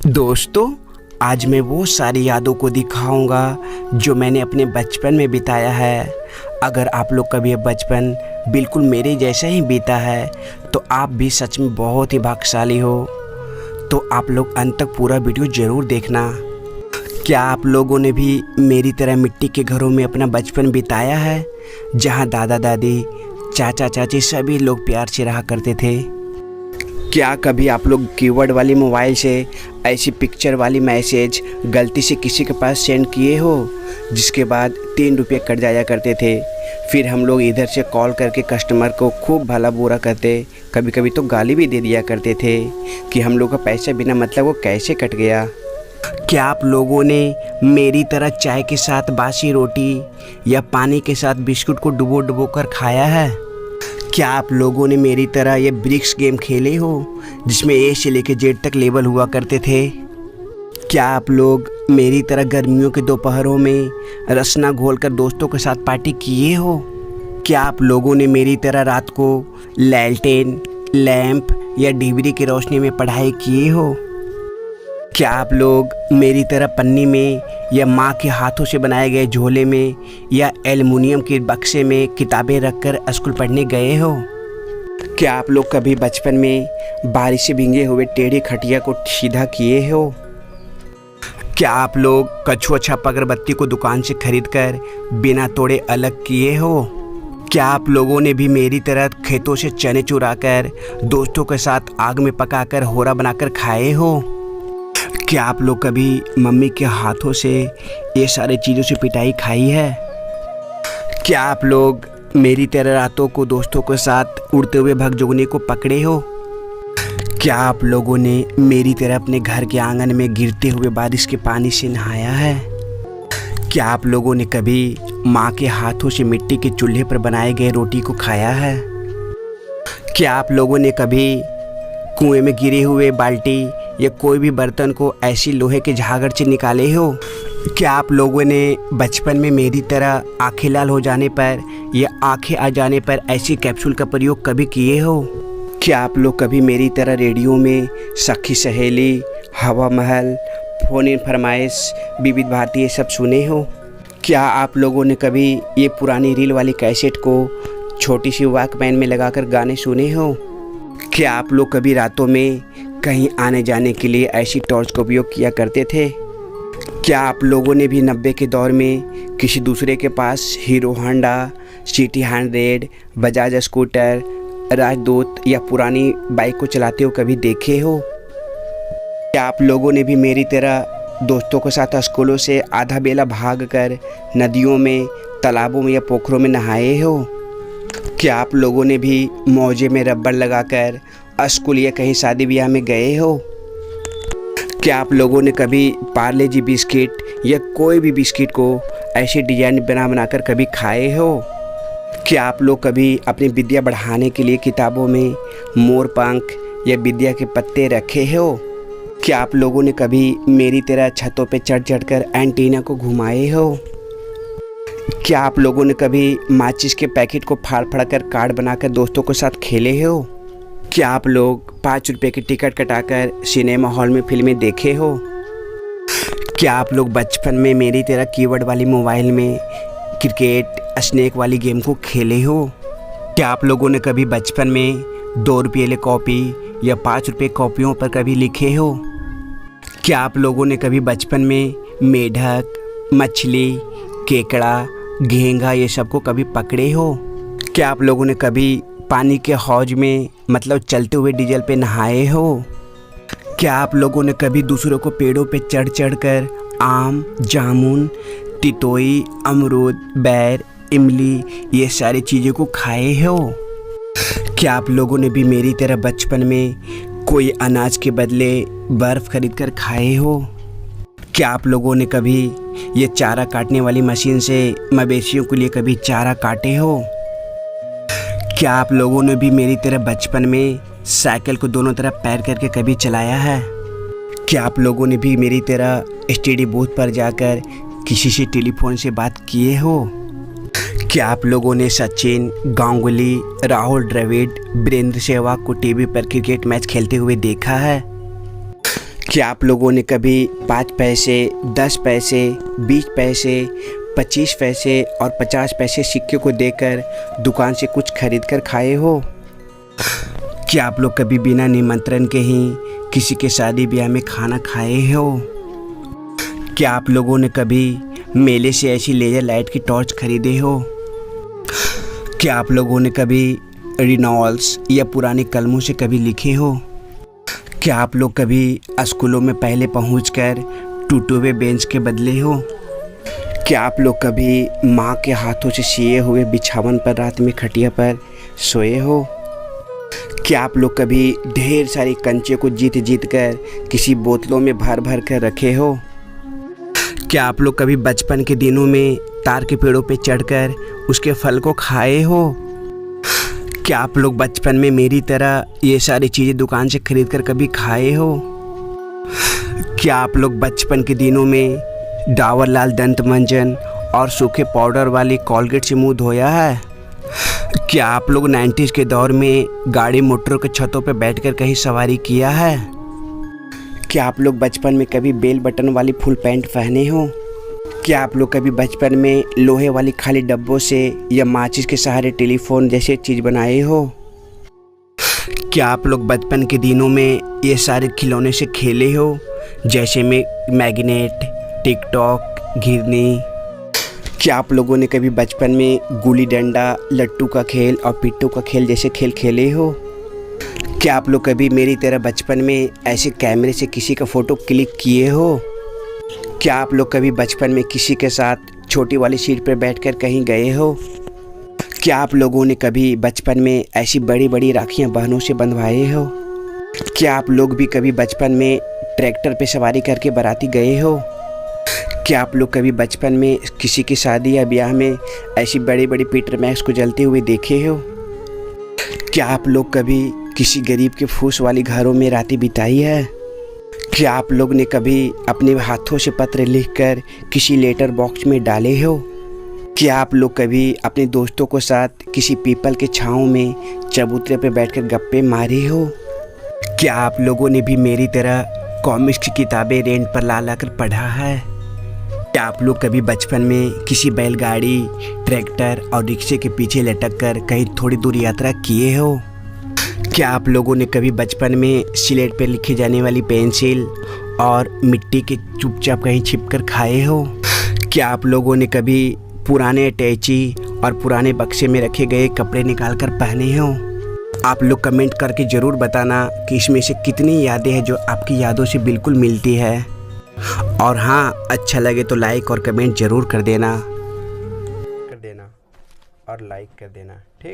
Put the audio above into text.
दोस्तों, आज मैं वो सारी यादों को दिखाऊंगा जो मैंने अपने बचपन में बिताया है। अगर आप लोग का भी ये बचपन बिल्कुल मेरे जैसा ही बीता है तो आप भी सच में बहुत ही भाग्यशाली हो। तो आप लोग अंत तक पूरा वीडियो ज़रूर देखना। क्या आप लोगों ने भी मेरी तरह मिट्टी के घरों में अपना बचपन बिताया है, जहां दादा दादी, चाचा चाची सभी लोग प्यार से रहा करते थे? क्या कभी आप लोग कीबोर्ड वाली मोबाइल से ऐसी पिक्चर वाली मैसेज गलती से किसी के पास सेंड किए हो जिसके बाद 3 रुपये कट जाया करते थे? फिर हम लोग इधर से कॉल करके कस्टमर को खूब भला बुरा करते, कभी कभी तो गाली भी दे दिया करते थे कि हम लोग का पैसा बिना मतलब वो कैसे कट गया। क्या आप लोगों ने मेरी तरह चाय के साथ बासी रोटी या पानी के साथ बिस्कुट को डुबो डुबो कर खाया है? क्या आप लोगों ने मेरी तरह ये ब्रिक्स गेम खेले हो जिसमें ए से लेकर जेड तक लेवल हुआ करते थे? क्या आप लोग मेरी तरह गर्मियों के दोपहरों में रसना घोलकर दोस्तों के साथ पार्टी किए हो? क्या आप लोगों ने मेरी तरह रात को लैलटेन, लैंप या डिबरी की रोशनी में पढ़ाई किए हो? क्या आप लोग मेरी तरह पन्नी में या माँ के हाथों से बनाए गए झोले में या एल्युमिनियम के बक्से में किताबें रखकर स्कूल पढ़ने गए हो? क्या आप लोग कभी बचपन में बारिश से भींगे हुए टेढ़ी खटिया को सीधा किए हो? क्या आप लोग कछुआ छाप अगरबत्ती को दुकान से खरीदकर बिना तोड़े अलग किए हो? क्या आप लोगों ने भी मेरी तरह खेतों से चने चुराकर दोस्तों के साथ आग में पकाकर होरा बनाकर खाए हो? क्या आप लोग कभी मम्मी के हाथों से ये सारी चीज़ों से पिटाई खाई है? क्या आप लोग मेरी तरह रातों को दोस्तों के साथ उड़ते हुए भगजोगनी को पकड़े हो? क्या आप लोगों ने मेरी तरह अपने घर के आंगन में गिरते हुए बारिश के पानी से नहाया है? क्या आप लोगों ने कभी माँ के हाथों से मिट्टी के चूल्हे पर बनाए गए रोटी को खाया है? क्या आप लोगों ने कभी कुएं में गिरे हुए बाल्टी या कोई भी बर्तन को ऐसी लोहे के झागड़ से निकाले हो? क्या आप लोगों ने बचपन में मेरी तरह आंखें लाल हो जाने पर या आंखें आ जाने पर ऐसी कैप्सूल का प्रयोग कभी किए हो? क्या आप लोग कभी मेरी तरह रेडियो में सखी सहेली, हवा महल, फोन इन फरमाइश, विविध भारती ये सब सुने हो? क्या आप लोगों ने कभी ये पुरानी रील वाली कैसेट को छोटी सी वॉकमैन में लगाकर गाने सुने हो? क्या आप लोग कभी रातों में कहीं आने जाने के लिए ऐसी टॉर्च का उपयोग किया करते थे? क्या आप लोगों ने भी 90 के दौर में किसी दूसरे के पास Hero Honda, CT 100, Bajaj scooter, Rajdoot या पुरानी बाइक को चलाते हो कभी देखे हो? क्या आप लोगों ने भी मेरी तरह दोस्तों के साथ स्कूलों से आधा बेला भागकर नदियों में, तालाबों में या पोखरों में नहाए हो? क्या आप लोगों ने भी मौजे में रबड़ लगाकर स्कूल या कहीं शादी ब्याह में गए हो? क्या आप लोगों ने कभी पार्ले जी बिस्किट या कोई भी बिस्किट को ऐसे डिजाइन बनाकर कभी खाए हो? क्या आप लोग कभी अपनी विद्या बढ़ाने के लिए किताबों में मोर पंख या विद्या के पत्ते रखे हो? क्या आप लोगों ने कभी मेरी तरह छतों पे चढ़ कर एंटीना को घुमाए हो? क्या आप लोगों ने कभी माचिस के पैकेट को फाड़ कर कार्ड बनाकर दोस्तों के साथ खेले हो? क्या आप लोग 5 रुपये की टिकट कटाकर सिनेमा हॉल में फिल्में देखे हो? क्या आप लोग बचपन में मेरी तरह कीबोर्ड वाली मोबाइल में क्रिकेट, स्नेक वाली गेम को खेले हो? क्या आप लोगों ने कभी बचपन में 2 रुपये वाली कॉपी या 5 रुपये कॉपियों पर कभी लिखे हो? क्या आप लोगों ने कभी बचपन में मेढक, मछली, केकड़ा, घेंगा ये सब को कभी पकड़े हो? क्या आप लोगों ने कभी पानी के हौज में मतलब चलते हुए डीजल पे नहाए हो? क्या आप लोगों ने कभी दूसरों को पेड़ों पे चढ़ कर आम, जामुन, तितोई, अमरूद, बैर, इमली ये सारी चीज़ों को खाए हो? क्या आप लोगों ने भी मेरी तरह बचपन में कोई अनाज के बदले बर्फ़ खरीद कर खाए हो? क्या आप लोगों ने कभी ये चारा काटने वाली मशीन से मवेशियों के लिए कभी चारा काटे हो? क्या आप लोगों ने भी मेरी तरह बचपन में साइकिल को दोनों तरफ पैर करके कभी चलाया है? क्या आप लोगों ने भी मेरी तरह स्टडी बूथ पर जाकर किसी से टेलीफोन से बात किए हो? क्या आप लोगों ने सचिन, गांगुली, राहुल द्रविड़, वीरेंद्र सहवाग को टीवी पर क्रिकेट मैच खेलते हुए देखा है? क्या आप लोगों ने कभी 5 पैसे, 10 पैसे, 20 पैसे, 25 पैसे और 50 पैसे सिक्के को देकर दुकान से कुछ खरीद कर खाए हो? क्या आप लोग कभी बिना निमंत्रण के ही किसी के शादी ब्याह में खाना खाए हो? क्या आप लोगों ने कभी मेले से ऐसी लेजर लाइट की टॉर्च खरीदे हो? क्या आप लोगों ने कभी रिनॉल्ड्स या पुराने कलमों से कभी लिखे हो? क्या आप लोग कभी स्कूलों में पहले पहुंचकर टूटे हुए बेंच के बदले हो? क्या आप लोग कभी माँ के हाथों से सिए हुए बिछावन पर रात में खटिया पर सोए हो? क्या आप लोग कभी ढेर सारी कंचे को जीत जीत कर किसी बोतलों में भर भर कर रखे हो? क्या आप लोग कभी बचपन के दिनों में तार के पेड़ों पे चढ़कर उसके फल को खाए हो? क्या आप लोग बचपन में मेरी तरह ये सारी चीज़ें दुकान से खरीद कर कभी खाए हो? क्या आप लोग बचपन के दिनों में डाबर लाल दंत मंजन और सूखे पाउडर वाली कोलगेट से मुंह धोया है? क्या आप लोग 90s के दौर में गाड़ी मोटरों के छतों पर बैठकर कहीं सवारी किया है? क्या आप लोग बचपन में कभी बेल बटन वाली फुल पैंट पहने हो? क्या आप लोग कभी बचपन में लोहे वाली खाली डब्बों से या माचिस के सहारे टेलीफोन जैसे चीज़ बनाए हो? क्या आप लोग बचपन के दिनों में ये सारे खिलौने से खेले हो, जैसे में मैग्नेट, टिकटॉक, घिरनी? क्या आप लोगों ने कभी बचपन में गुल्ली डंडा, लट्टू का खेल और पिट्टू का खेल जैसे खेल खेले हो? क्या आप लोग कभी मेरी तरह बचपन में ऐसे कैमरे से किसी का फ़ोटो क्लिक किए हो? क्या आप लोग कभी बचपन में किसी के साथ छोटी वाली सीट पर बैठकर कहीं गए हो? क्या आप लोगों ने कभी बचपन में ऐसी बड़ी बड़ी राखियां बहनों से बंधवाए हो? क्या आप लोग भी कभी बचपन में ट्रैक्टर पे सवारी करके बाराती गए हो? क्या आप लोग कभी बचपन में किसी की शादी या ब्याह में ऐसी बड़ी बड़ी पीटर मैक्स को जलते हुए देखे हो? क्या आप लोग कभी किसी गरीब के फूस वाली घरों में रातें बिताई है? क्या आप लोग ने कभी अपने हाथों से पत्र लिखकर किसी लेटर बॉक्स में डाले हो? क्या आप लोग कभी अपने दोस्तों के साथ किसी पीपल के छांव में चबूतरे पर बैठकर गप्पे मारे हो? क्या आप लोगों ने भी मेरी तरह कॉमिक्स की किताबें रेंट पर ला ला कर पढ़ा है? क्या आप लोग कभी बचपन में किसी बैलगाड़ी, ट्रैक्टर और रिक्शे के पीछे लटक कर कहीं थोड़ी दूर यात्रा किए हो? क्या आप लोगों ने कभी बचपन में स्लेट पर लिखी जाने वाली पेंसिल और मिट्टी के चुपचाप कहीं छिपकर खाए हो? क्या आप लोगों ने कभी पुराने अटैची और पुराने बक्से में रखे गए कपड़े निकाल कर पहने हो? आप लोग कमेंट करके ज़रूर बताना कि इसमें से कितनी यादें हैं जो आपकी यादों से बिल्कुल मिलती है। और हाँ, अच्छा लगे तो लाइक और कमेंट ज़रूर कर देना और लाइक कर देना, ठीक।